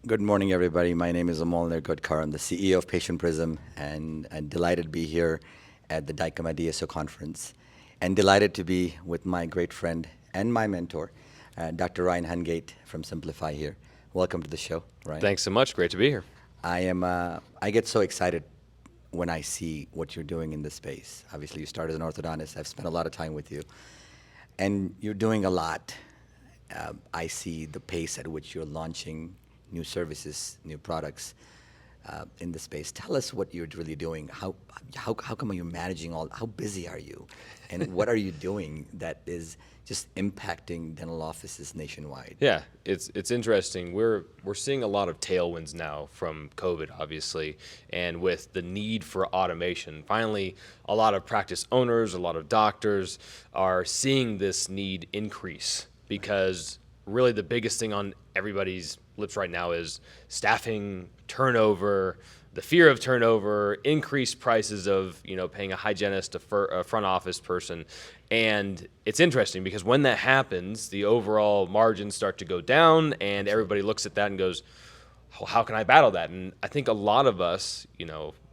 Good morning, everybody. My name is Amol Nirgudkar. I'm the CEO of Patient Prism, and delighted to be here at the Dykema DSO conference, and delighted to be with my great friend and my mentor, Dr. Ryan Hungate from Simplifeye here. Welcome to the show, Ryan. Thanks so much. Great to be here. I get so excited when I see what you're doing in this space. Obviously, you started as an orthodontist. I've spent a lot of time with you, and you're doing a lot. I see the pace at which you're launching new services, new products in the space. Tell us what you're really doing. How come are you managing all? How busy are you, and what are you doing that is just impacting dental offices nationwide? Yeah, it's interesting. We're seeing a lot of tailwinds now from COVID, obviously, and with the need for automation. Finally, a lot of practice owners, a lot of doctors are seeing this need increase because really the biggest thing on everybody's lips right now is staffing, turnover, the fear of turnover, increased prices of paying a hygienist, a front office person. And it's interesting because when that happens, the overall margins start to go down and everybody looks at that and goes, well, how can I battle that? And I think a lot of us,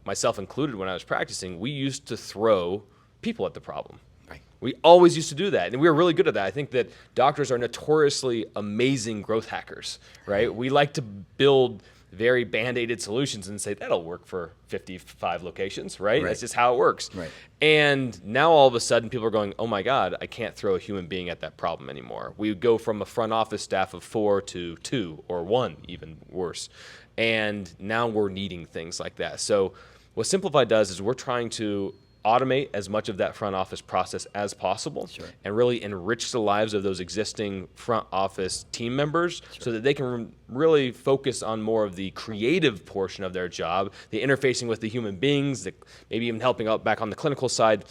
myself included when I was practicing, we used to throw people at the problem. Right. We always used to do that, and we were really good at that. I think that doctors are notoriously amazing growth hackers, right? We like to build very band-aided solutions and say, that'll work for 55 locations, right? That's just how it works. Right. And now all of a sudden people are going, oh my God, I can't throw a human being at that problem anymore. We go from a front office staff of 4 to 2 or 1, even worse. And now we're needing things like that. So what Simplifeye does is we're trying to automate as much of that front office process as possible. Sure. And really enrich the lives of those existing front office team members. Sure. So that they can really focus on more of the creative portion of their job, the interfacing with the human beings, maybe even helping out back on the clinical side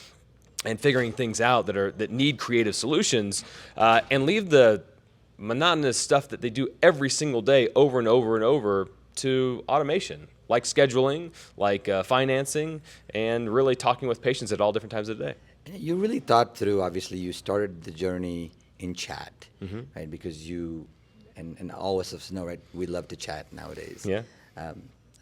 and figuring things out that need creative solutions, and leave the monotonous stuff that they do every single day over and over and over to automation, like scheduling, like financing, and really talking with patients at all different times of the day. You really thought through. Obviously, you started the journey in chat, right? Because and all of us know, right? We love to chat nowadays. Yeah.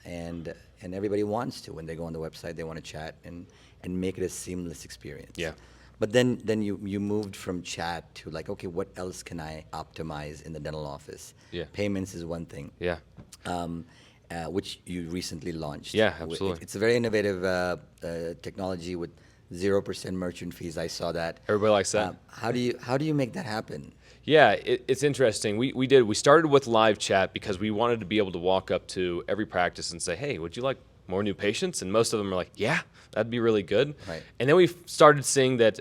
And everybody wants to. When they go on the website, they want to chat and make it a seamless experience. Yeah. But then you moved from chat to like, okay, what else can I optimize in the dental office? Yeah. Payments is one thing. Yeah. Which you recently launched. Yeah, absolutely. It's a very innovative technology with 0% merchant fees. I saw that. Everybody likes that. How do you make that happen? Yeah, it's interesting. We started with live chat because we wanted to be able to walk up to every practice and say, hey, would you like more new patients? And most of them are like, yeah, that'd be really good. Right. And then we started seeing that,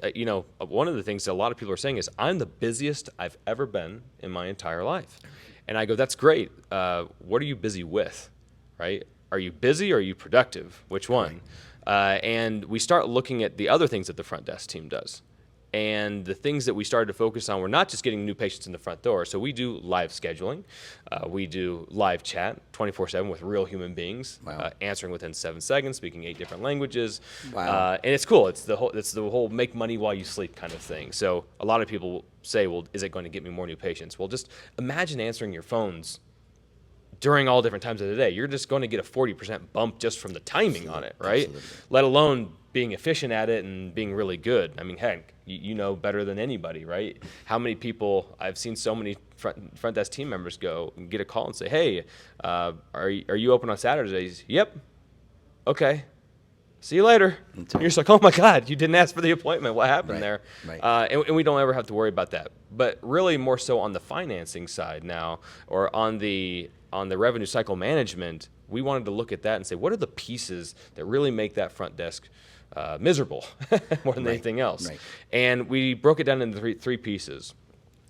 one of the things that a lot of people are saying is, I'm the busiest I've ever been in my entire life. And I go, that's great. What are you busy with, right? Are you busy or are you productive? Which one? Right. And we start looking at the other things that the front desk team does. And the things that we started to focus on were not just getting new patients in the front door. So we do live scheduling. We do live chat 24/7 with real human beings, wow. Answering within 7 seconds, speaking 8 different languages. Wow. And it's cool. It's the whole make money while you sleep kind of thing. So a lot of people say, well, is it going to get me more new patients? Well, just imagine answering your phones during all different times of the day. You're just going to get a 40% bump just from the timing on it, right? Absolutely. Let alone being efficient at it and being really good. I mean, heck, you know better than anybody, right? How many people, I've seen so many front desk team members go and get a call and say, hey, are you open on Saturdays? Yep. Okay. See you later. And you're just like, oh my God, you didn't ask for the appointment. What happened there? Right. And we don't ever have to worry about that. But really more so on the financing side now, or on the revenue cycle management, we wanted to look at that and say, what are the pieces that really make that front desk miserable more than anything else? Right. And we broke it down into three pieces.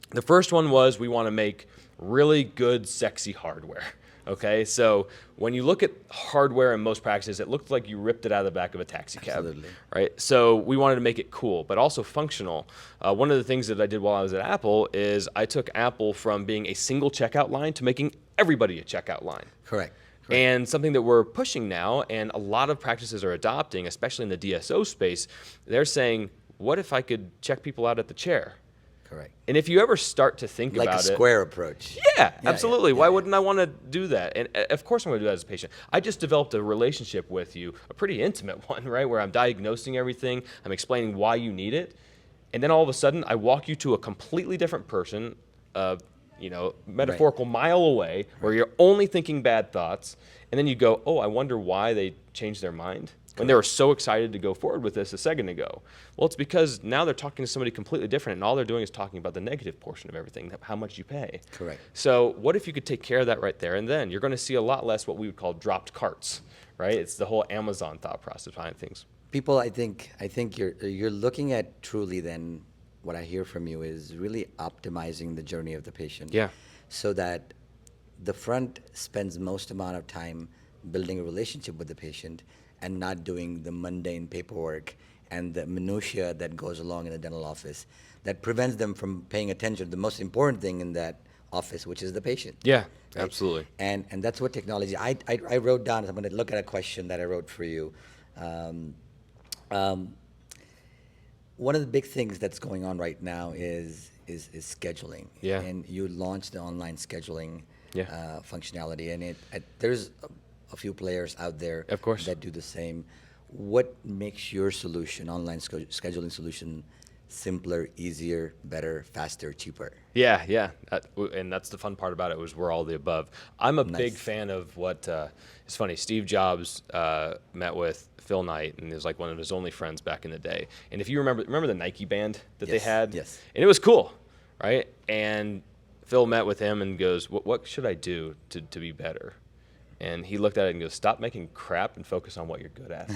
The first one was we want to make really good, sexy hardware. Okay, so when you look at hardware in most practices, it looked like you ripped it out of the back of a taxi cab. Absolutely. Right? So we wanted to make it cool, but also functional. One of the things that I did while I was at Apple is I took Apple from being a single checkout line to making everybody a checkout line. Correct. And something that we're pushing now, and a lot of practices are adopting, especially in the DSO space, they're saying, what if I could check people out at the chair? Correct. And if you ever start to think Like a about it, square approach. yeah, absolutely. Yeah, Why yeah. wouldn't I want to do that? And of course I'm going to do that as a patient. I just developed a relationship with you, a pretty intimate one, right? Where I'm diagnosing everything, I'm explaining why you need it, and then all of a sudden I walk you to a completely different person, metaphorical mile away, where you're only thinking bad thoughts, and then you go, oh, I wonder why they changed their mind when they were so excited to go forward with this a second ago. Well, it's because now they're talking to somebody completely different, and all they're doing is talking about the negative portion of everything, how much you pay. Correct. So what if you could take care of that right there and then? You're going to see a lot less what we would call dropped carts, right? It's the whole Amazon thought process behind things. People, I think you're looking at truly then what I hear from you is really optimizing the journey of the patient. Yeah. So that the front spends most amount of time building a relationship with the patient and not doing the mundane paperwork and the minutia that goes along in the dental office that prevents them from paying attention to the most important thing in that office, which is the patient. Yeah, right? absolutely. And that's what technology. I wrote down. I'm going to look at a question that I wrote for you. One of the big things that's going on right now is scheduling. Yeah. And you launched the online scheduling Yeah. functionality, and there's a few players out there, Of course, that do the same. What makes your solution, online scheduling solution, simpler, easier, better, faster, cheaper? Yeah. And that's the fun part about it, was we're all the above. I'm a big Nice. fan of what, it's funny, Steve Jobs met with Phil Knight, and he was like one of his only friends back in the day. And if you remember the Nike band that they Yes, had? yes. And it was cool, right? And Phil met with him and goes, what should I do to be better? And he looked at it and goes, stop making crap and focus on what you're good at,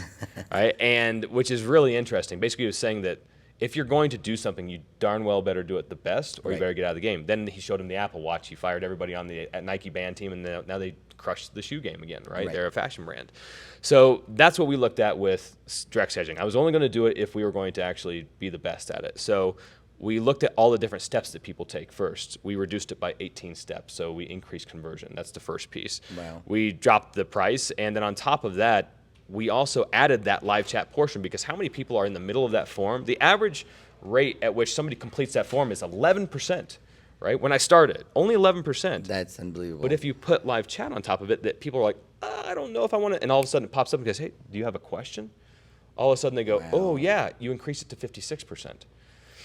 right? And which is really interesting. Basically, he was saying that if you're going to do something, you darn well better do it the best, or you Right. better get out of the game. Then he showed him the Apple Watch. He fired everybody on the Nike band team, and now they crushed the shoe game again, right? Right. They're a fashion brand. So that's what we looked at with direct scheduling. I was only going to do it if we were going to actually be the best at it. So we looked at all the different steps that people take first. We reduced it by 18 steps, so we increased conversion. That's the first piece. Wow. We dropped the price, and then on top of that, we also added that live chat portion, because how many people are in the middle of that form? The average rate at which somebody completes that form is 11%, right? When I started, only 11%. That's unbelievable. But if you put live chat on top of it, that people are like, I don't know if I want to, and all of a sudden it pops up and goes, hey, do you have a question? All of a sudden they go, Wow. oh yeah, you increase it to 56%.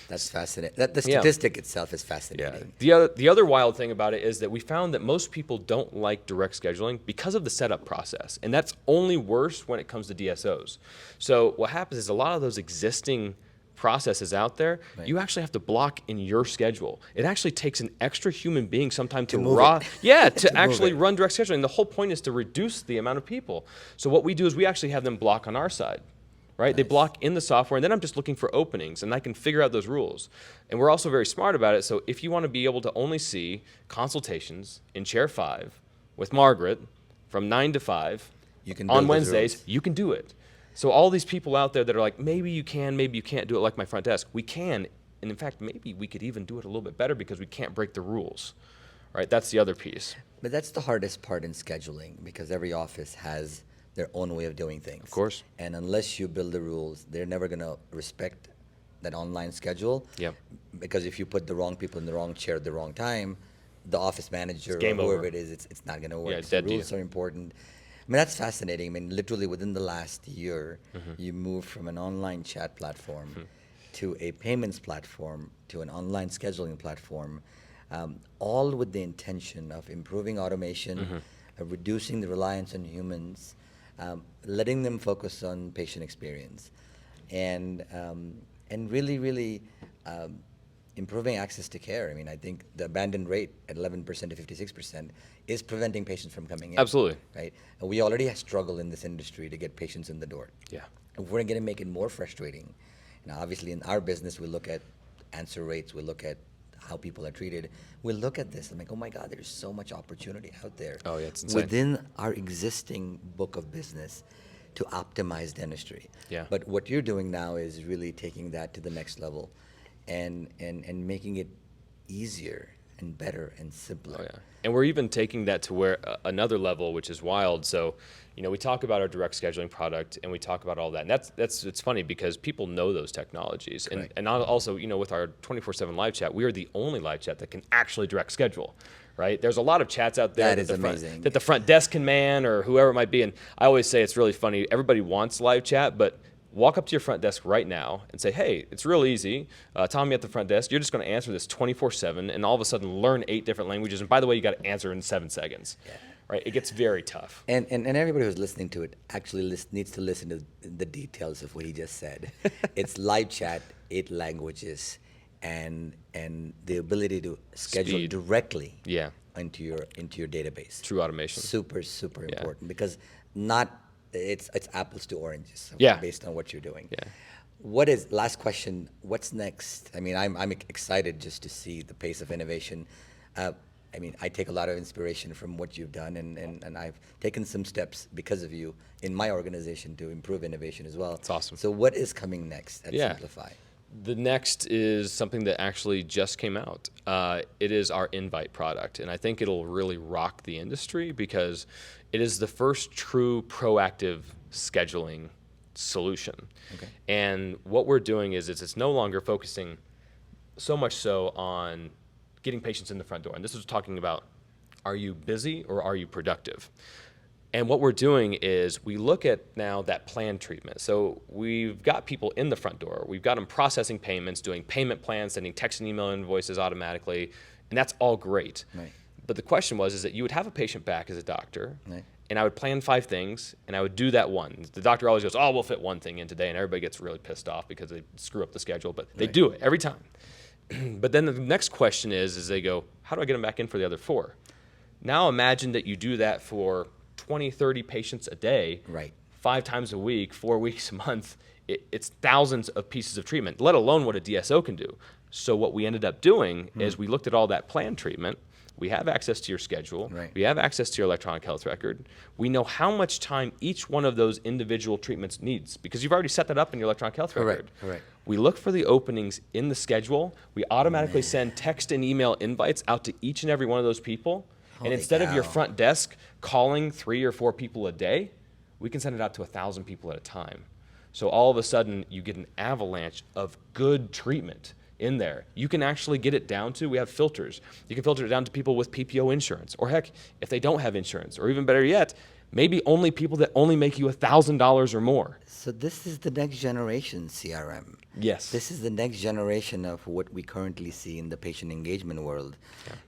That's fascinating. The statistic itself is fascinating. The other wild thing about it is that we found that most people don't like direct scheduling because of the setup process, and that's only worse when it comes to DSOs. So what happens is a lot of those existing processes out there, Right. you actually have to block in your schedule. It actually takes an extra human being sometime to move raw, it. yeah, To to move actually it. run direct scheduling. The whole point is to reduce the amount of people. So what we do is we actually have them block on our side. Right? They Nice. block in the software, and then I'm just looking for openings, and I can figure out those rules. And we're also very smart about it. So if you want to be able to only see consultations in chair 5 with Margaret from 9 to 5 You can build on those Wednesdays, rules. you can do it. So all these people out there that are like, maybe you can, maybe you can't do it like my front desk. We can. And in fact, maybe we could even do it a little bit better because we can't break the rules. Right? That's the other piece. But that's the hardest part in scheduling, because every office has their own way of doing things. Of course. And unless you build the rules, they're never going to respect that online schedule. Yep. Because if you put the wrong people in the wrong chair at the wrong time, the office manager or game whoever over. it is, it's not going to work. Yeah, it's So dead to rules are important. I mean, that's fascinating. I mean, literally within the last year, you moved from an online chat platform to a payments platform to an online scheduling platform, all with the intention of improving automation, reducing the reliance on humans, letting them focus on patient experience, and really improving access to care. I mean, I think the abandon rate at 11% to 56% is preventing patients from coming in. Absolutely. Right? And we already struggle in this industry to get patients in the door. Yeah. If we're going to make it more frustrating, now obviously in our business we look at answer rates, we look at how people are treated. We look at this and like, oh my God, there's so much opportunity out there. Oh, yeah, it's insane. Within our existing book of business to optimize dentistry. Yeah. But what you're doing now is really taking that to the next level and making it easier and better and simpler. Oh, yeah. And we're even taking that to where another level, which is wild. So, we talk about our direct scheduling product and we talk about all that. And it's funny because people know those technologies. And also, with our 24/7 live chat, we are the only live chat that can actually direct schedule, right? There's a lot of chats out there That is amazing. that the front desk can man or whoever it might be. And I always say it's really funny. Everybody wants live chat, but walk up to your front desk right now and say, hey, it's real easy. Tommy at the front desk, you're just going to answer this 24/7 and all of a sudden learn 8 different languages. And by the way, you got to answer in 7 seconds. Yeah. Right? It gets very tough. And everybody who's listening to it actually needs to listen to the details of what he just said. It's live chat, 8 languages, and the ability to schedule Speed. directly Yeah. into your database. True automation. Super Yeah. important because it's apples to oranges Yeah. based on what you're doing. Yeah. Last question, what's next? I mean, I'm excited just to see the pace of innovation. I take a lot of inspiration from what you've done, and I've taken some steps because of you in my organization to improve innovation as well. That's awesome. So what is coming next at Yeah. Simplifeye? The next is something that actually just came out. It is our Invite product, and I think it'll really rock the industry because it is the first true proactive scheduling solution. Okay. And what we're doing is it's no longer focusing so much so on getting patients in the front door. And this is talking about, are you busy or are you productive? And what we're doing is we look at now that planned treatment. So we've got people in the front door. We've got them processing payments, doing payment plans, sending text and email invoices automatically, and that's all great. Right. But the question is that you would have a patient back as a doctor, Right. and I would plan 5 things, and I would do that one. The doctor always goes, oh, we'll fit 1 thing in today, and everybody gets really pissed off because they screw up the schedule, but they do it every time. But then the next question is they go, how do I get them back in for the other 4? Now imagine that you do that for 20, 30 patients a day, Right. 5 times a week, 4 weeks a month. It's thousands of pieces of treatment, let alone what a DSO can do. So what we ended up doing is we looked at all that planned treatment. We have access to your schedule. Right. We have access to your electronic health record. We know how much time each one of those individual treatments needs because you've already set that up in your electronic health record. Correct. We look for the openings in the schedule. We automatically send text and email invites out to each and every one of those people. Holy And instead of your cow. front desk calling 3 or 4 people a day, we can send it out to 1,000 people at a time. So all of a sudden, you get an avalanche of good treatment in there. You can actually get it down to, we have filters. You can filter it down to people with PPO insurance. Or heck, if they don't have insurance, or even better yet, maybe only people that only make you $1,000 or more. So this is the next generation CRM. Yes. This is the next generation of what we currently see in the patient engagement world.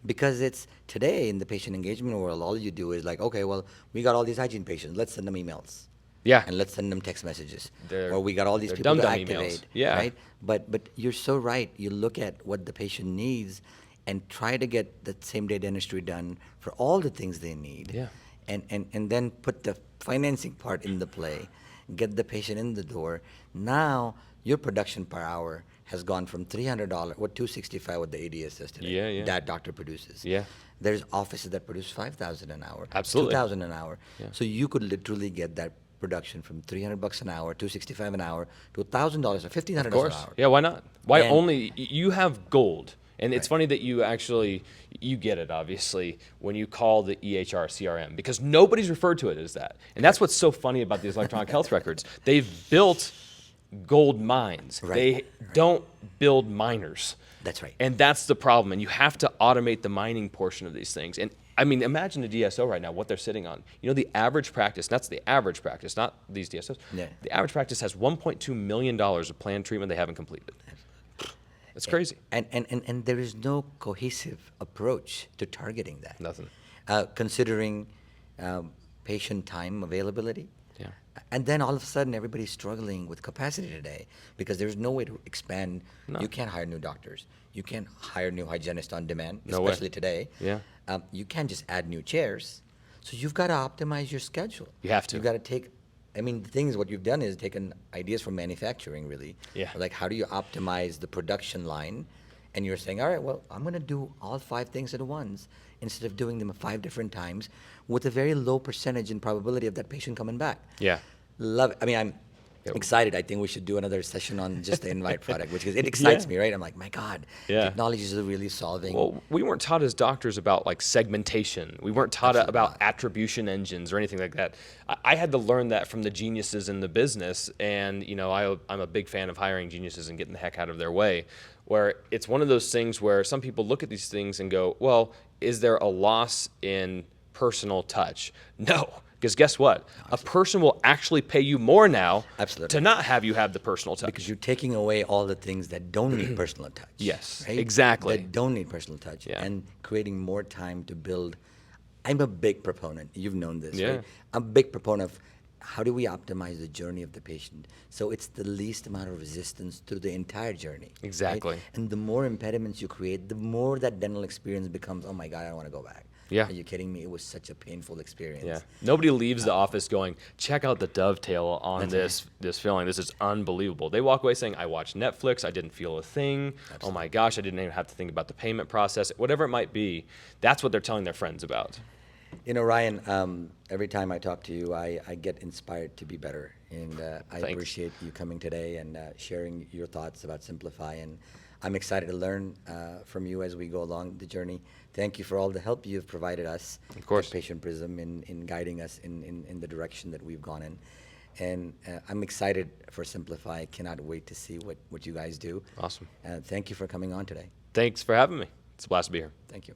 Because it's today in the patient engagement world, all you do is like, okay, well, we got all these hygiene patients. Let's send them emails. Yeah. And let's send them text messages. They're- Or we got all these they're people to dumb-dumb activate. emails. Yeah. Right? But you're so right. You look at what the patient needs and try to get the same day dentistry done for all the things they need. Yeah. And then put the financing part in the play, get the patient in the door. Now your production per hour has gone from $300, $265 what the ADS says today. Yeah. That doctor produces. Yeah. There's offices that produce $5,000 an hour. Absolutely. $2,000 an hour. Yeah. So you could literally get that production from $300 an hour, $265 an hour, to $1,000 or $1,500 Of an course. hour. Yeah, why not? Why And- only, you have gold. And it's Right. funny that you get it, obviously, when you call the EHR CRM, because nobody's referred to it as that. And that's what's so funny about these electronic health records. They've built gold mines. Right. They don't build miners. That's right. And that's the problem. And you have to automate the mining portion of these things. And I mean, imagine a DSO right now, what they're sitting on. The average practice, that's the average practice, not these DSOs. Yeah. The average practice has $1.2 million of planned treatment they haven't completed. It's crazy. And there is no cohesive approach to targeting that. Nothing. Considering patient time availability. Yeah. And then all of a sudden, everybody's struggling with capacity today because there's no way to expand. No. You can't hire new doctors. You can't hire new hygienists on demand, No way. especially today. Yeah. You can't just add new chairs. So you've got to optimize your schedule. You have to. You've got to take, the thing is what you've done is taken ideas from manufacturing, really. Yeah. Like how do you optimize the production line? And you're saying, all right, well, I'm going to do all 5 things at once instead of doing them 5 different times with a very low percentage and probability of that patient coming back. Yeah. Love it. excited. I think we should do another session on just the invite product, which it excites Yeah. me, right? I'm like, my God, Yeah. technology is really solving. Well, we weren't taught as doctors about like segmentation. We weren't taught about attribution engines or anything like that. I had to learn that from the geniuses in the business, and I'm a big fan of hiring geniuses and getting the heck out of their way. Where it's one of those things where some people look at these things and go, "Well, is there a loss in personal touch?" No. Because guess what? A person will actually pay you more now to not have you have the personal touch. Because you're taking away all the things that don't need personal touch. Yes, right? exactly. That don't need personal touch. Yeah. And creating more time to build. I'm a big proponent. You've known this, Yeah. right? I'm a big proponent of how do we optimize the journey of the patient so it's the least amount of resistance through the entire journey. right? Exactly. And the more impediments you create, the more that dental experience becomes, oh my God, I don't want to go back. Yeah. Are you kidding me? It was such a painful experience. Yeah. Nobody leaves the office going, check out the dovetail on That's this filling. This is unbelievable. They walk away saying, I watched Netflix. I didn't feel a thing. Oh my gosh, I didn't even have to think about the payment process. Whatever it might be, that's what they're telling their friends about. You know, Ryan, every time I talk to you, I get inspired to be better. And I Thanks. appreciate you coming today and sharing your thoughts about Simplifeye. And I'm excited to learn from you as we go along the journey. Thank you for all the help you've provided us Of course. at Patient Prism in guiding us in the direction that we've gone in. And I'm excited for Simplifeye. I cannot wait to see what you guys do. Awesome. Thank you for coming on today. Thanks for having me. It's a blast to be here. Thank you.